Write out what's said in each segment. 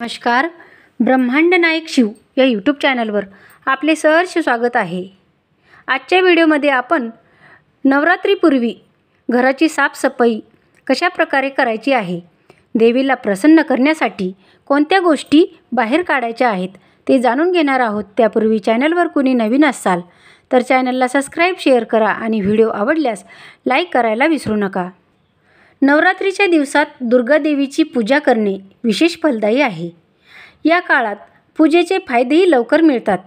नमस्कार. ब्रह्मांड नायक शिव या यूट्यूब चॅनलवर आपले सहर्ष स्वागत आहे. आजच्या व्हिडिओमध्ये आपण नवरात्रीपूर्वी घराची साफसफाई कशा प्रकारे करायची आहे, देवीला प्रसन्न करण्यासाठी कोणत्या गोष्टी बाहेर काढायच्या आहेत ते जाणून घेणार आहोत. त्यापूर्वी चॅनलवर कुणी नवीन असाल तर चॅनलला सबस्क्राईब, शेअर करा आणि व्हिडिओ आवडल्यास लाईक करायला विसरू नका. नवरात्रीच्या दिवसात दुर्गा देवीची पूजा करणे विशेष फलदायी आहे. या काळात पूजेचे फायदेही लवकर मिळतात.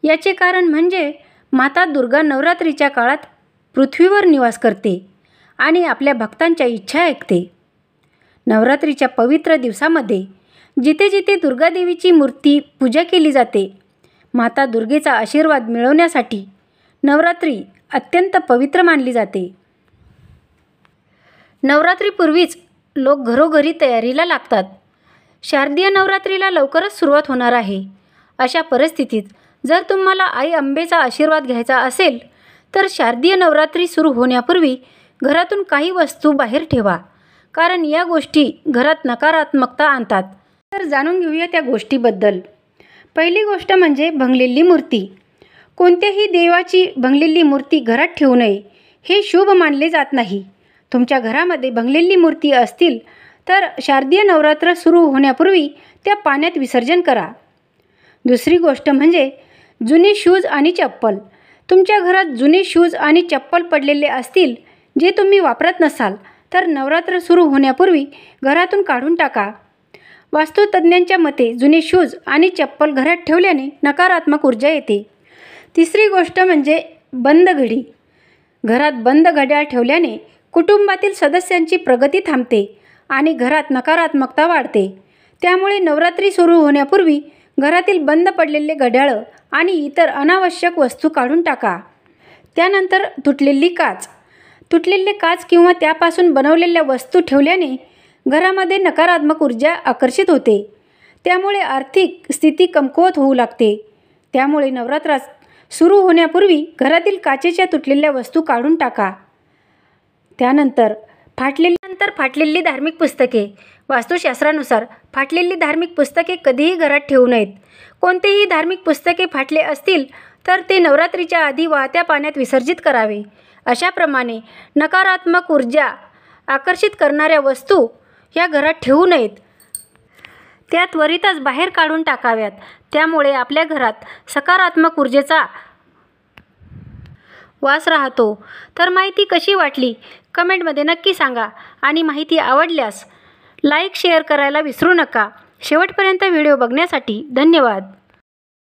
याचे कारण म्हणजे माता दुर्गा नवरात्रीच्या काळात पृथ्वीवर निवास करते आणि आपल्या भक्तांच्या इच्छा ऐकते. नवरात्रीच्या पवित्र दिवसामध्ये जिथे जिथे दुर्गा देवीची मूर्ती पूजा केली जाते, माता दुर्गेचा आशीर्वाद मिळवण्यासाठी नवरात्री अत्यंत पवित्र मानली जाते. नवरात्रीपूर्वीच लोक घरोघरी तयारीला लागतात. शारदीय नवरात्रीला लवकरच सुरुवात होणार आहे. अशा परिस्थितीत जर तुम्हाला आई अंबेचा आशीर्वाद घ्यायचा असेल तर शारदीय नवरात्री सुरू होण्यापूर्वी घरातून काही वस्तू बाहेर ठेवा, कारण या गोष्टी घरात नकारात्मकता आणतात. तर जाणून घेऊया त्या गोष्टीबद्दल. पहिली गोष्ट म्हणजे भंगलेली मूर्ती. कोणत्याही देवाची भंगलेली मूर्ती घरात ठेवू नये. हे शुभ मानले जात नाही. तुमच्या घरामध्ये भंगलेली मूर्ती असतील तर शारदीय नवरात्र सुरू होण्यापूर्वी त्या पाण्यात विसर्जन करा. दुसरी गोष्ट म्हणजे जुने शूज आणि चप्पल. तुमच्या घरात जुने शूज आणि चप्पल पडलेले असतील जे तुम्ही वापरत नसाल तर नवरात्र सुरू होण्यापूर्वी घरातून काढून टाका. वास्तुतज्ञांच्या मते जुने शूज आणि चप्पल घरात ठेवल्याने नकारात्मक ऊर्जा येते. तिसरी गोष्ट म्हणजे बंद घडी. घरात बंद घड्याळ ठेवल्याने कुटुंबातील सदस्यांची प्रगती थांबते आणि घरात नकारात्मकता वाढते. त्यामुळे नवरात्री सुरू होण्यापूर्वी घरातील बंद पडलेले घड्याळं आणि इतर अनावश्यक वस्तू काढून टाका. त्यानंतर तुटलेली काच. तुटलेले काच किंवा त्यापासून बनवलेल्या वस्तू ठेवल्याने घरामध्ये नकारात्मक ऊर्जा आकर्षित होते. त्यामुळे आर्थिक स्थिती कमकुवत होऊ लागते. त्यामुळे नवरात्रात सुरू होण्यापूर्वी घरातील काचेच्या तुटलेल्या वस्तू काढून टाका. त्यानंतर फाटलेली धार्मिक पुस्तके. वास्तुशास्त्रानुसार फाटलेली धार्मिक पुस्तके कधीही घरात ठेवू नयेत. कोणतेही धार्मिक पुस्तके फाटले असतील तर ते नवरात्रीच्या आधी वाहत्या पाण्यात विसर्जित करावे. अशाप्रमाणे नकारात्मक ऊर्जा आकर्षित करणाऱ्या वस्तू या घरात ठेवू नयेत. त्या त्वरितच बाहेर काढून टाकाव्यात. त्यामुळे आपल्या घरात सकारात्मक ऊर्जेचा वास राहतो. तर माहिती कशी वाटली कमेंटमध्ये नक्की सांगा आणि माहिती आवडल्यास लाईक, शेअर करायला विसरू नका. शेवटपर्यंत व्हिडिओ बघण्यासाठी धन्यवाद.